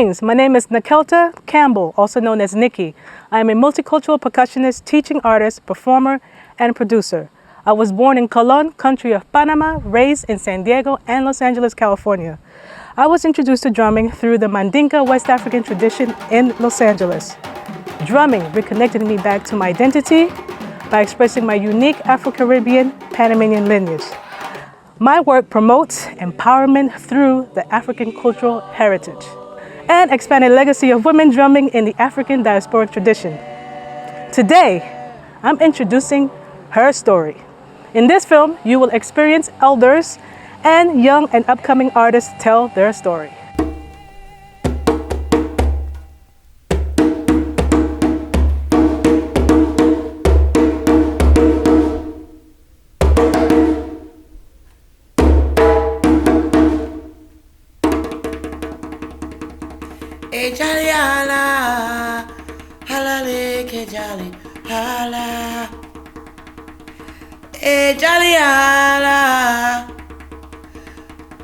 Greetings, my name is Campbell, also known as Nikki. I am a multicultural percussionist, teaching artist, performer, and producer. I was born in Colón, country of Panama, raised in San Diego and Los Angeles, California. I was introduced to drumming through the Mandinka West African tradition in Los Angeles. Drumming reconnected me back to my identity by expressing my unique Afro-Caribbean Panamanian lineage. My work promotes empowerment through the African cultural heritage and expand a legacy of women drumming in the African diasporic tradition. Today, I'm introducing Herstory. In this film, you will experience elders and young and upcoming artists tell their story. Hey jolly hala, hala leke jolly hala. Hey jolly hala,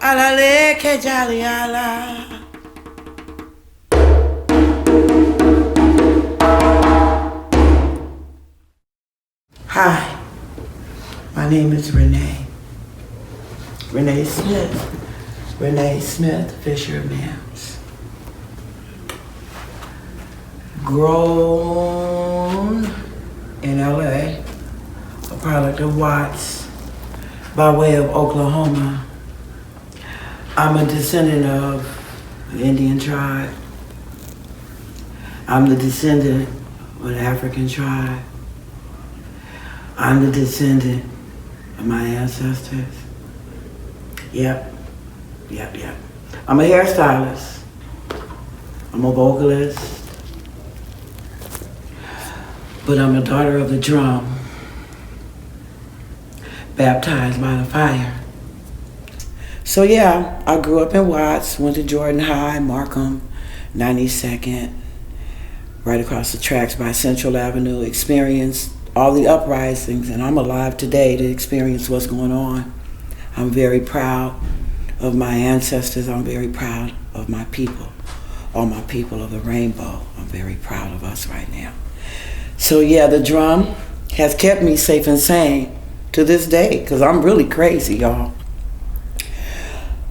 hala leke jolly hala. Hi, my name is Renee Smith, Fisher Mims. Grown in LA, a product of Watts, by way of Oklahoma. I'm a descendant of an Indian tribe. I'm the descendant of an African tribe. I'm the descendant of my ancestors. Yep. I'm a hairstylist. I'm a vocalist. But I'm a daughter of the drum, baptized by the fire. So yeah, I grew up in Watts, went to Jordan High, Markham, 92nd, right across the tracks by Central Avenue, experienced all the uprisings, and I'm alive today to experience what's going on. I'm very proud of my ancestors. I'm very proud of my people, all my people of the rainbow. I'm very proud of us right now. So yeah, the drum has kept me safe and sane to this day, because I'm really crazy, y'all.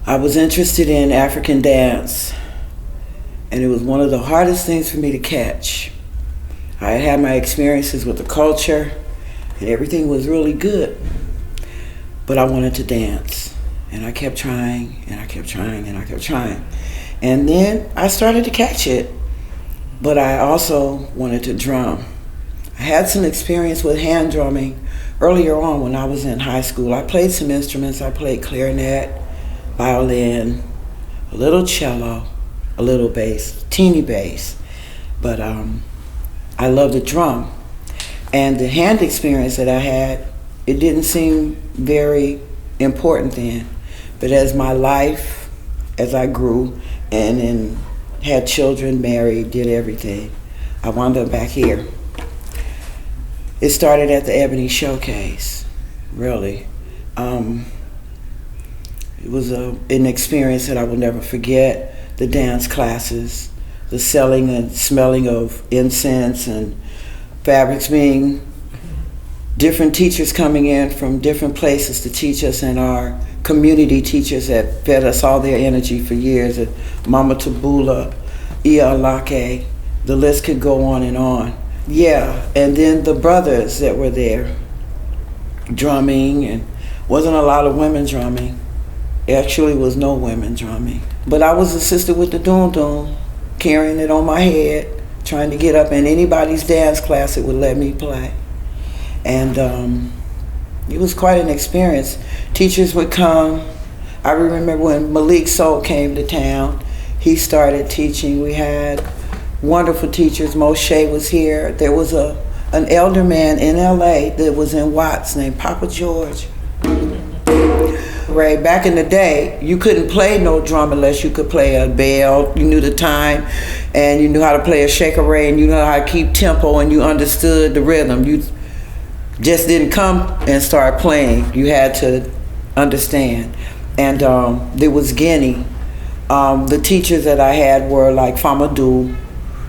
I was interested in African dance, and it was one of the hardest things for me to catch. I had my experiences with the culture, and everything was really good, but I wanted to dance, and I kept trying, and I kept trying, and I kept trying. And then I started to catch it, but I also wanted to drum. I had some experience with hand drumming earlier on when I was in high school. I played some instruments. I played clarinet, violin, a little cello, a little bass, teeny bass. But I loved the drum. And the hand experience that I had, it didn't seem very important then. But as my life, as I grew and then had children, married, did everything, I wound up back here. It started at the Ebony Showcase, really. It was an experience that I will never forget. The dance classes, the selling and smelling of incense and fabrics, being different teachers coming in from different places to teach us, and our community teachers that fed us all their energy for years, at Mama Tabula, Ia Alake, the list could go on and on. Yeah, and then the brothers that were there drumming, and wasn't a lot of women drumming. Actually was no women drumming. But I was the sister with the doom, carrying it on my head, trying to get up in anybody's dance class that would let me play. And it was quite an experience. Teachers would come. I remember when Malik Soul came to town, he started teaching. We had wonderful teachers. Moshe was here. There was an elder man in LA that was in Watts named Papa George. Right, back in the day, you couldn't play no drum unless you could play a bell. You knew the time, and you knew how to play a shaker and you knew how to keep tempo, and you understood the rhythm. You just didn't come and start playing. You had to understand. And there was Guinea, The teachers that I had were like Famadou.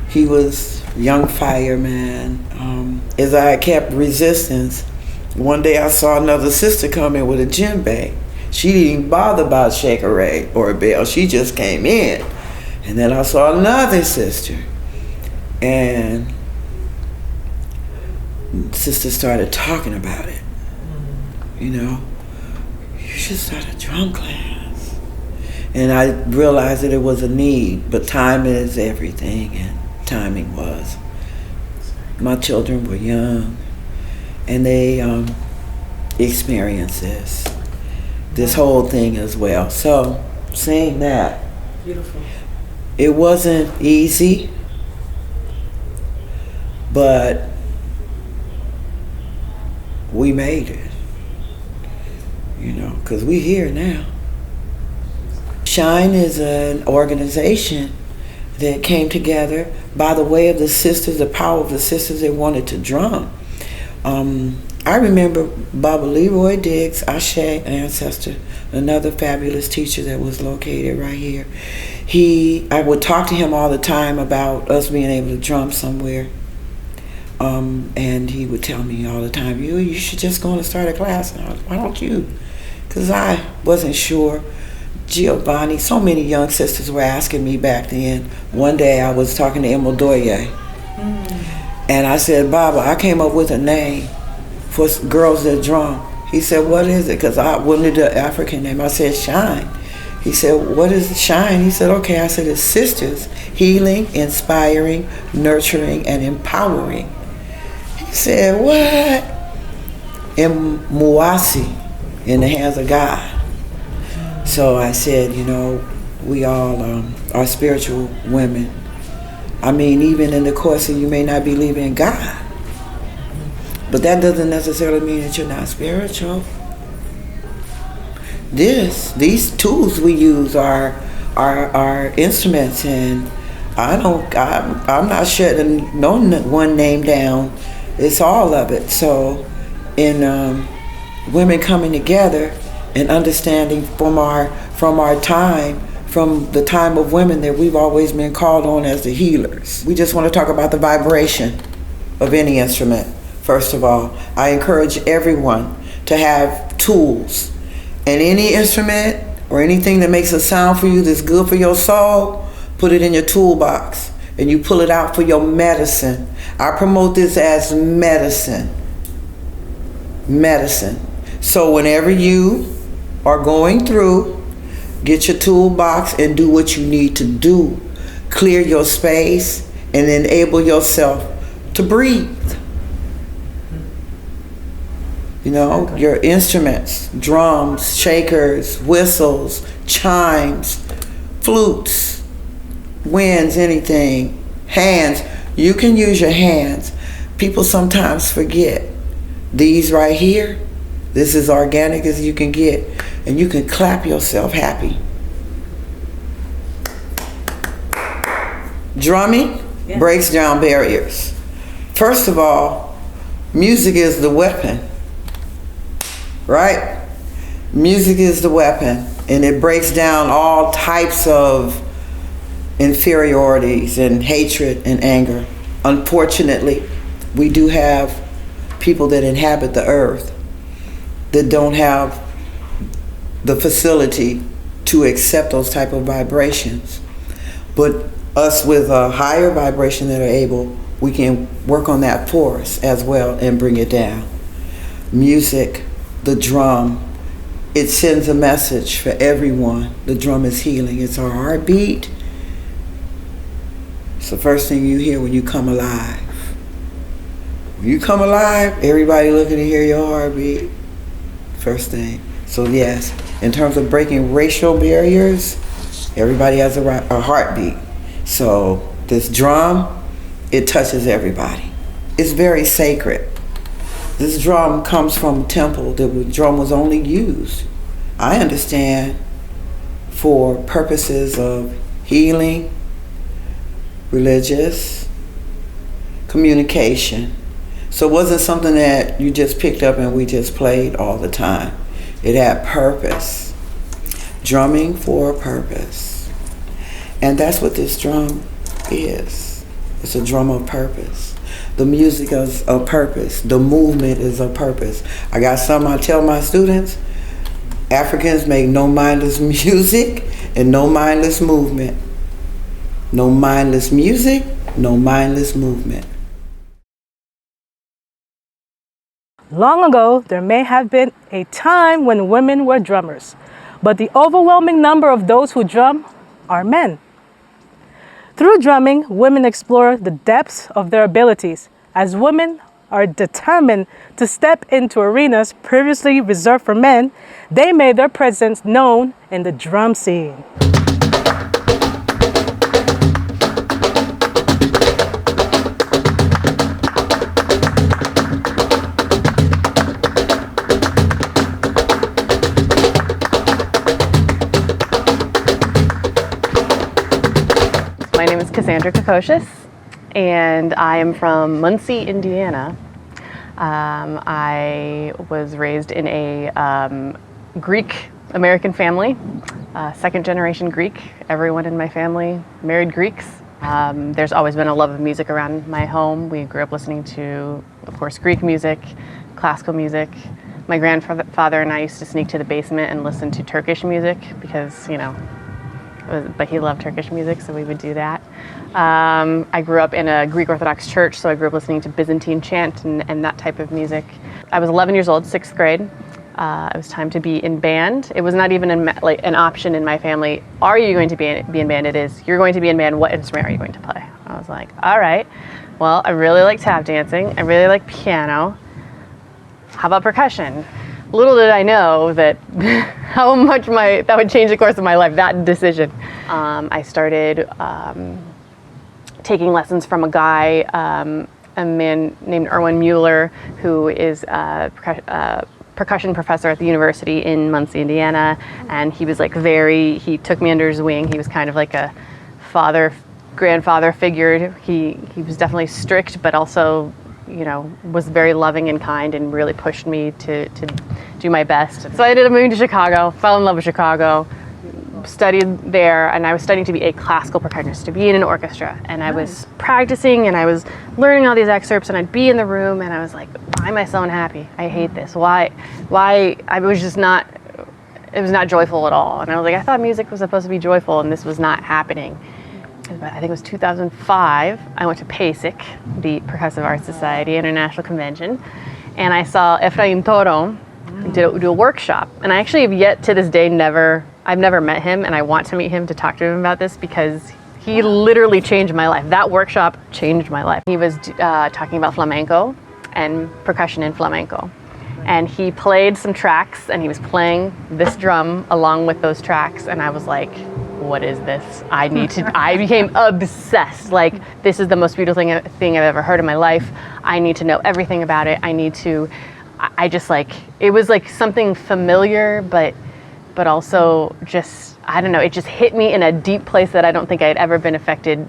He was young fireman. As I kept resistance, one day I saw another sister come in with a djembe. She didn't even bother about shakere or a bell. She just came in. And then I saw another sister. And sister started talking about it. You know, you should start a drum class. And I realized that it was a need, but time is everything, and timing was. My children were young, and they experienced this whole thing as well. So, seeing that, Beautiful. it wasn't easy, but we made it, you know, because we're here now. Shine is an organization that came together by the way of the sisters, the power of the sisters that wanted to drum. I remember Baba Leroy Diggs, Ashe ancestor, another fabulous teacher that was located right here. I would talk to him all the time about us being able to drum somewhere. And he would tell me all the time, you should just go and start a class. And I was, why don't you? Because I wasn't sure. Giovanni, so many young sisters were asking me back then. One day I was talking to Imodoye, and I said, Baba, I came up with a name for girls that drum. He said, what is it? Because I wanted the African name. I said, Shine. He said, what is Shine? He said, okay. I said, it's sisters, healing, inspiring, nurturing, and empowering. He said, what? In Muasi, in the hands of God. So I said, you know, we all are spiritual women. I mean, even in the course of you may not believe in God, but that doesn't necessarily mean that you're not spiritual. These tools we use are instruments, and I'm not shutting no one name down. It's all of it. So in women coming together and understanding from our time, from the time of women, that we've always been called on as the healers. We just want to talk about the vibration of any instrument. First of all, I encourage everyone to have tools, and any instrument or anything that makes a sound for you that's good for your soul, put it in your toolbox and you pull it out for your medicine. I promote this as medicine. Medicine. So whenever you are going through, get your toolbox and do what you need to do. Clear your space and enable yourself to breathe. You know, your instruments, drums, shakers, whistles, chimes, flutes, winds, anything, hands. You can use your hands. People sometimes forget. These right here, this is organic as you can get, and you can clap yourself happy. Drumming breaks down barriers. First of all, music is the weapon, right? Music is the weapon, and it breaks down all types of inferiorities and hatred and anger. Unfortunately, we do have people that inhabit the earth that don't have the facility to accept those type of vibrations. But us with a higher vibration that are able, we can work on that force as well and bring it down. Music, the drum, it sends a message for everyone. The drum is healing. It's our heartbeat. It's the first thing you hear when you come alive. When you come alive, everybody looking to hear your heartbeat. First thing. So yes, in terms of breaking racial barriers, everybody has a heartbeat. So this drum, it touches everybody. It's very sacred. This drum comes from a temple. The drum was only used, I understand, for purposes of healing, religious, communication. So it wasn't something that you just picked up and we just played all the time. It had purpose. Drumming for a purpose. And that's what this drum is. It's a drum of purpose. The music is a purpose. The movement is a purpose. I got something I tell my students. Africans make no mindless music and no mindless movement. No mindless music, no mindless movement. Long ago, there may have been a time when women were drummers, but the overwhelming number of those who drum are men. Through drumming, women explore the depths of their abilities, as women are determined to step into arenas previously reserved for men. They made their presence known in the drum scene. My name is Cassandra Kokocious, and I am from Muncie, Indiana. I was raised in a Greek American family, second generation Greek. Everyone in my family married Greeks. There's always been a love of music around my home. We grew up listening to, of course, Greek music, classical music. My grandfather and I used to sneak to the basement and listen to Turkish music because, but he loved Turkish music, so we would do that. I grew up in a Greek Orthodox church, so I grew up listening to Byzantine chant and that type of music. I was 11 years old, 6th grade. It was time to be in band. It was not even an option in my family. Are you going to be in band? It is, you're going to be in band. What instrument are you going to play? I was like, all right. Well, I really like tap dancing. I really like piano. How about percussion? Little did I know that how much that would change the course of my life, that decision. I started taking lessons from a guy, a man named Erwin Mueller, who is a percussion professor at the university in Muncie, Indiana. And he was he took me under his wing. He was kind of like a grandfather figure. He was definitely strict, but also was very loving and kind and really pushed me to do my best. So I ended up moving to Chicago, fell in love with Chicago, studied there, and I was studying to be a classical percussionist, to be in an orchestra. And I was practicing and I was learning all these excerpts, and I'd be in the room and I was like, why am I so unhappy? I hate this. Why? It was not joyful at all. And I was like, I thought music was supposed to be joyful and this was not happening. I think it was 2005, I went to PASIC, the Percussive Arts Society International Convention, and I saw Efraim Toro do a workshop. And I actually have yet to this day I've never met him, and I want to meet him to talk to him about this because he literally changed my life. That workshop changed my life. He was talking about flamenco and percussion in flamenco. And he played some tracks, and he was playing this drum along with those tracks, and I was like, what is this? I became obsessed. Like, this is the most beautiful thing I've ever heard in my life. I need to know everything about it. It was like something familiar, but also just, I don't know, it just hit me in a deep place that I don't think I had ever been affected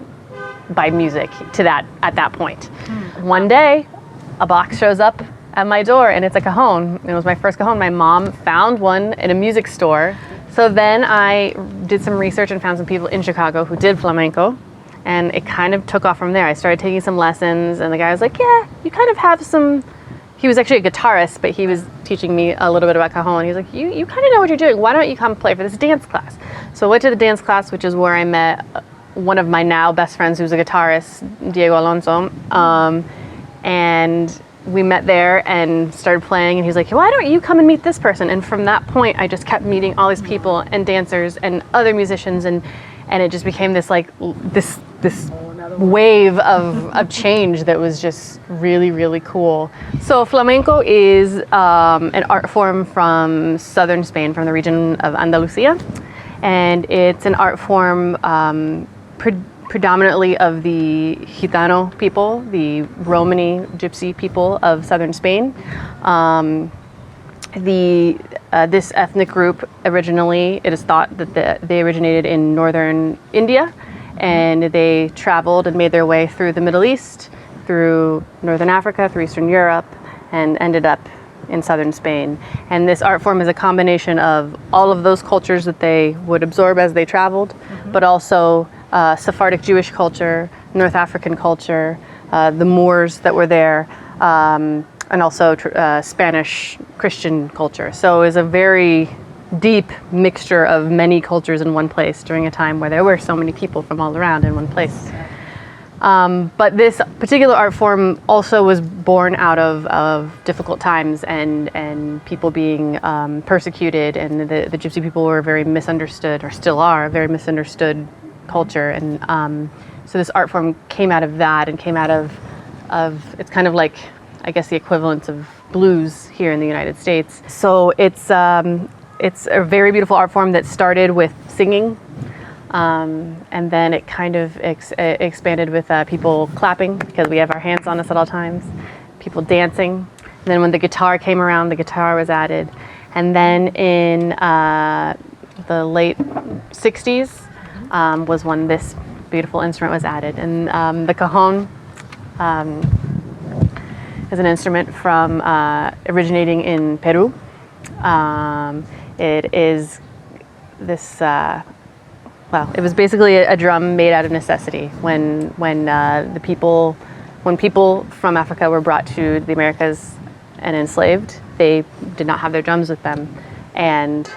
by music at that point. One day, a box shows up at my door, and it's a cajon. It was my first cajon. My mom found one in a music store. So then I did some research and found some people in Chicago who did flamenco, and it kind of took off from there. I started taking some lessons, and the guy was like, yeah, you kind of have some. He was actually a guitarist, but he was teaching me a little bit about cajon. He was like, you kind of know what you're doing. Why don't you come play for this dance class? So I went to the dance class, which is where I met one of my now best friends who's a guitarist, Diego Alonso, and we met there and started playing, and he was like, why don't you come and meet this person? And from that point, I just kept meeting all these people and dancers and other musicians, and it just became this wave of change that was just really, really cool. So flamenco is an art form from southern Spain, from the region of Andalusia, and it's an art form predominantly of the Gitano people, the Romani Gypsy people of southern Spain. This ethnic group originally, it is thought that they originated in northern India, and they traveled and made their way through the Middle East, through northern Africa, through Eastern Europe, and ended up in southern Spain. And this art form is a combination of all of those cultures that they would absorb as they traveled, but also Sephardic Jewish culture, North African culture, the Moors that were there, and also Spanish Christian culture. So it was a very deep mixture of many cultures in one place during a time where there were so many people from all around in one place. But this particular art form also was born out of difficult times and people being persecuted, and the Gypsy people were very misunderstood, or still are a very misunderstood culture. And so this art form came out of that, and came out of it's kind of like, I guess, the equivalent of blues here in the United States. So it's a very beautiful art form that started with singing. And then it kind of expanded with people clapping, because we have our hands on us at all times, people dancing. And then when the guitar came around, the guitar was added. And then in the late 60s was when this beautiful instrument was added. And the cajon is an instrument from originating in Peru. It is this well, it was basically a drum made out of necessity. When people from Africa were brought to the Americas and enslaved, they did not have their drums with them, and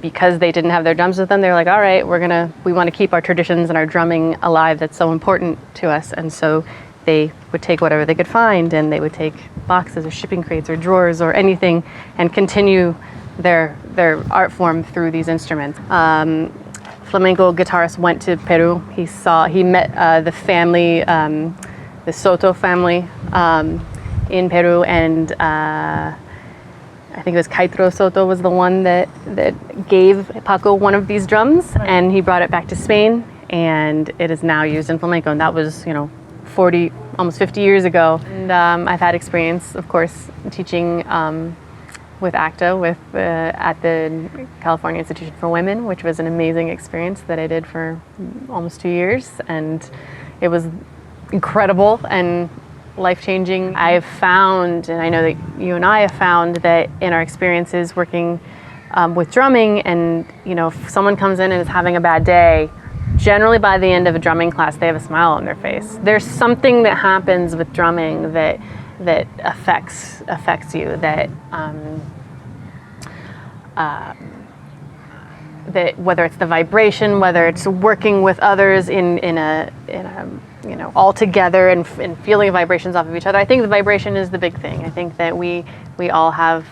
because they didn't have their drums with them, they were like, all right, we want to keep our traditions and our drumming alive. That's so important to us. And so they would take whatever they could find, and they would take boxes or shipping crates or drawers or anything, and continue their art form through these instruments. Flamenco guitarist went to Peru. He met the family, the Soto family in Peru, and I think it was Caetro Soto was the one that gave Paco one of these drums, and he brought it back to Spain, and it is now used in flamenco. And that was, 40, almost 50 years ago. And I've had experience, of course, teaching with ACTA at the California Institution for Women, which was an amazing experience that I did for almost 2 years, and it was incredible and life-changing. I've found, and I know that you and I have found, that in our experiences working with drumming, and if someone comes in and is having a bad day, generally by the end of a drumming class they have a smile on their face. There's something that happens with drumming that affects you, that whether it's the vibration, whether it's working with others in a all together and feeling vibrations off of each other. I think the vibration is the big thing. I think that we all have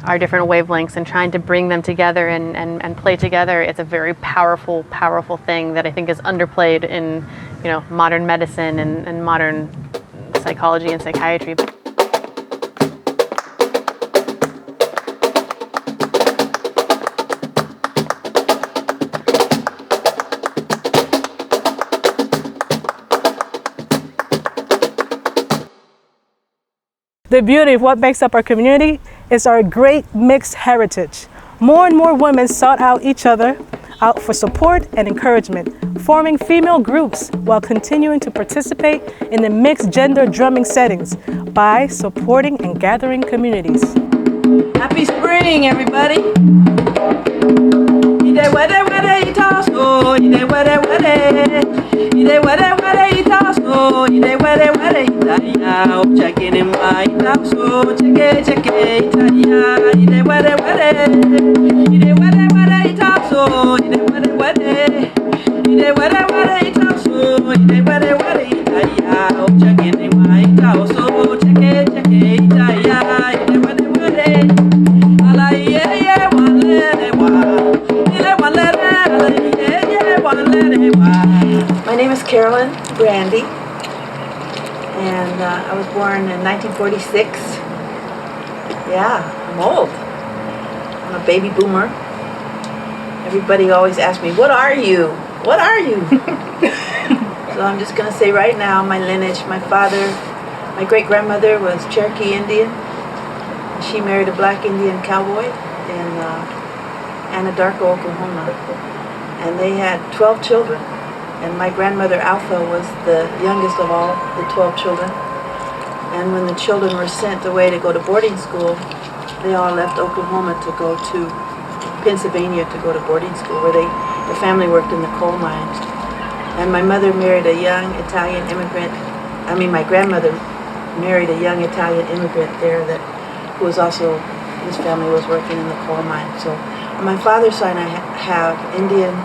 our different wavelengths, and trying to bring them together and play together, it's a very powerful thing that I think is underplayed in modern medicine and modern psychology and psychiatry. The beauty of what makes up our community is our great mixed heritage. More and more women sought out each other out for support and encouragement, forming female groups while continuing to participate in the mixed gender drumming settings by supporting and gathering communities. Happy spring, everybody! My name is Carolyn Brandy, and I was born in 1946. Yeah, I'm old. I'm a baby boomer. Everybody always asks me, what are you? What are you? So I'm just going to say right now, my lineage, my father, my great-grandmother was Cherokee Indian. She married a black Indian cowboy in Anadarko, Oklahoma. And they had 12 children. And my grandmother Alpha was the youngest of all the 12 children. And when the children were sent away to go to boarding school, they all left Oklahoma to go to Pennsylvania to go to boarding school, where the family worked in the coal mines. And my mother married a young Italian immigrant. I mean, my grandmother married a young Italian immigrant there who was also, his family was working in the coal mine. So on my father's side, I have Indian,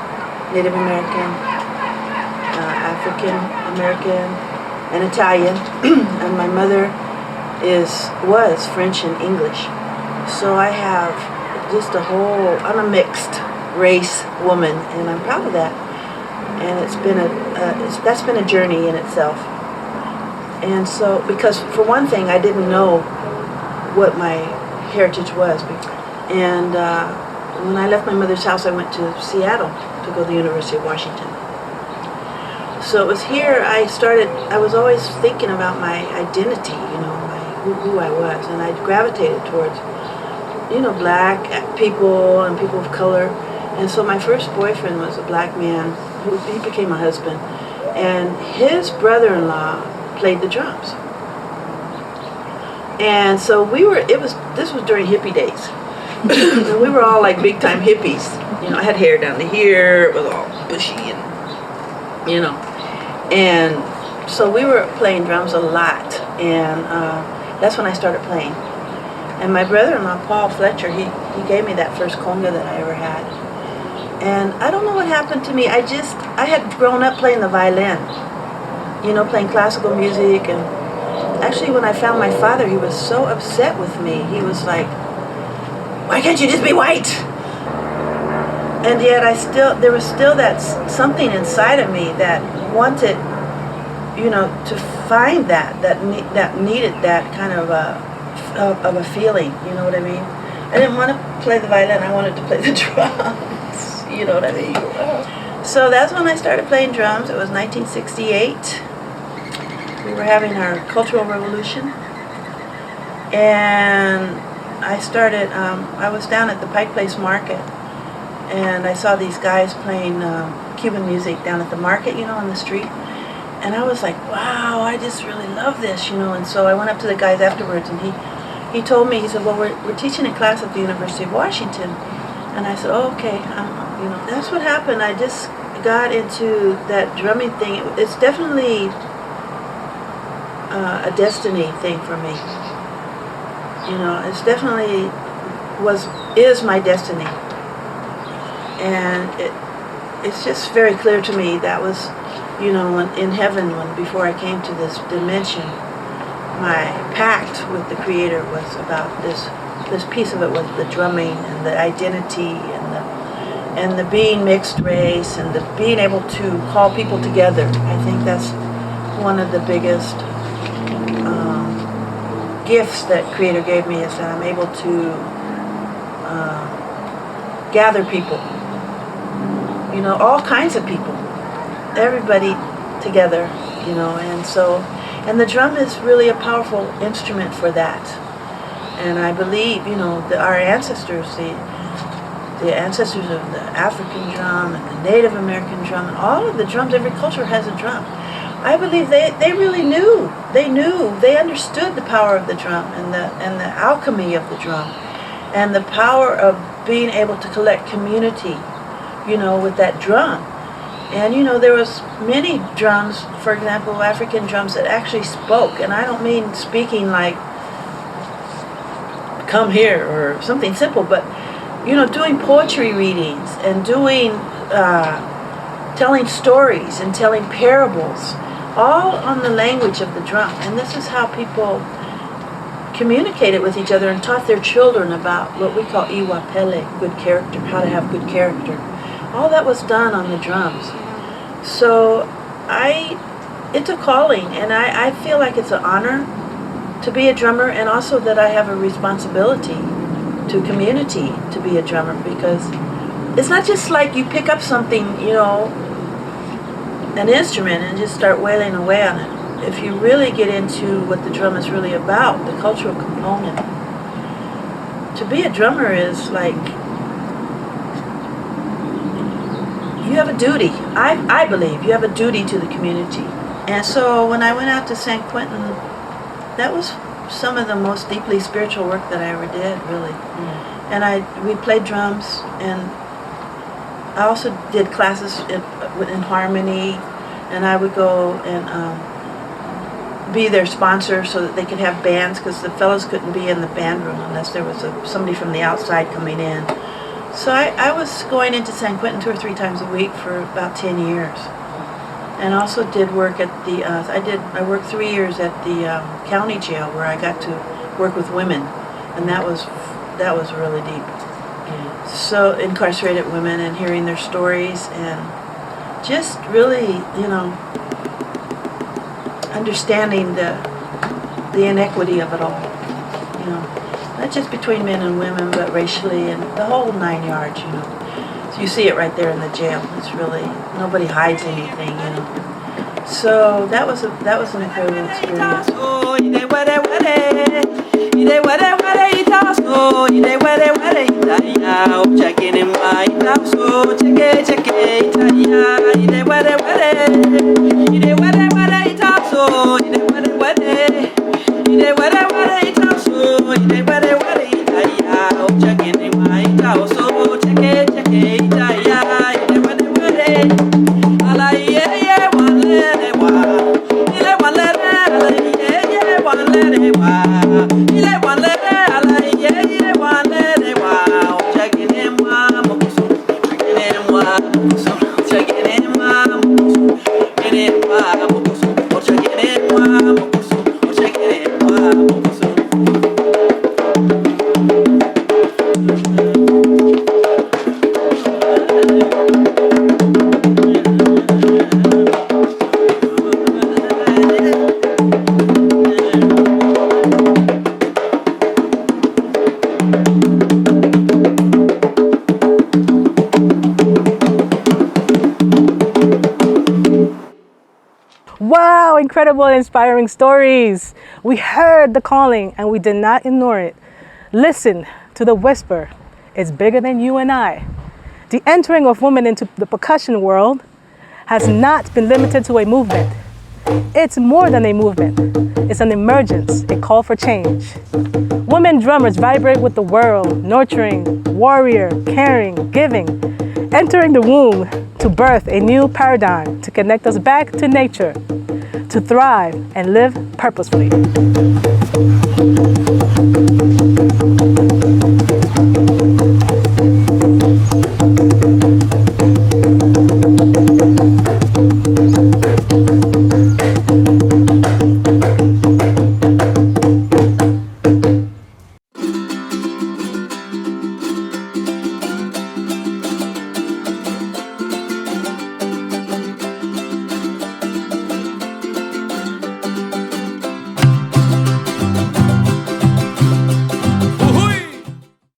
Native American, African American, and Italian. And my mother was French and English. So I have just I'm a mixed race woman, and I'm proud of that. And it's been that's been a journey in itself. And so, because for one thing, I didn't know what my heritage was. And when I left my mother's house, I went to Seattle to go to the University of Washington. So it was here I was always thinking about my identity, who I was. And I gravitated towards, black people and people of color. And so my first boyfriend was a black man he became a husband. And his brother-in-law played the drums. And so this was during hippie days. And we were all like big time hippies. I had hair down to here, it was all bushy and, And so we were playing drums a lot. And that's when I started playing. And my brother-in-law, Paul Fletcher, he gave me that first conga that I ever had. And I don't know what happened to me. I had grown up playing the violin, playing classical music. And actually, when I found my father, he was so upset with me. He was like, "Why can't you just be white?" And yet there was still that something inside of me that wanted, to find that needed that kind of a feeling. You know what I mean? I didn't want to play the violin. I wanted to play the drums. You know what I mean? So that's when I started playing drums. It was 1968. We were having our Cultural Revolution. And I started, I was down at the Pike Place Market. And I saw these guys playing Cuban music down at the market, on the street. And I was like, wow, I just really love this, And so I went up to the guys afterwards, and he told me, he said, well, we're teaching a class at the University of Washington. And I said, oh, okay. That's what happened. I just got into that drumming thing. It's definitely a destiny thing for me. It's definitely is my destiny. And it's just very clear to me that was, in heaven, before I came to this dimension, my pact with the Creator was about this piece of it was the drumming and the identity and the being mixed race and the being able to call people together. I think that's one of the biggest gifts that Creator gave me, is that I'm able to gather people, all kinds of people, everybody together, and the drum is really a powerful instrument for that. And I believe, our ancestors, the ancestors of the African drum and the Native American drum and all of the drums, every culture has a drum. I believe they really knew. They understood the power of the drum and the alchemy of the drum and the power of being able to collect community, with that drum. And there was many drums, for example, African drums that actually spoke. And I don't mean speaking like come here or something simple, but doing poetry readings and doing telling stories and telling parables, all on the language of the drum. And this is how people communicated with each other and taught their children about what we call iwapele, good character, how to have good character. All that was done on the drums. So it's a calling, and I feel like it's an honor to be a drummer, and also that I have a responsibility to community to be a drummer, because it's not just like you pick up something, an instrument, and just start wailing away on it. If you really get into what the drum is really about, the cultural component, to be a drummer is like, you have a duty. I believe you have a duty to the community. And so when I went out to San Quentin, that was some of the most deeply spiritual work that I ever did, really. And we played drums, and I also did classes in harmony. and I would go and be their sponsor so that they could have bands, because the fellows couldn't be in the band room unless there was somebody from the outside coming in. So I was going into San Quentin 2 or 3 times a week for about 10 years. And also did work at the, I worked 3 years at the county jail, where I got to work with women. And that was really deep. So incarcerated women, and hearing their stories, and just really, you know, understanding the inequity of it all, you know, not just between men and women, but racially, and the whole 9 yards, you know. So you see it right there in the jail. It's really, nobody hides anything, you know. So that was an incredible experience. Wow, incredible, inspiring stories. We heard the calling and we did not ignore it. Listen to the whisper. It's bigger than you and I. The entering of women into the percussion world has not been limited to a movement. It's more than a movement. It's an emergence, a call for change. Women drummers vibrate with the world, nurturing, warrior, caring, giving, entering the womb to birth a new paradigm to connect us back to nature, to thrive and live purposefully.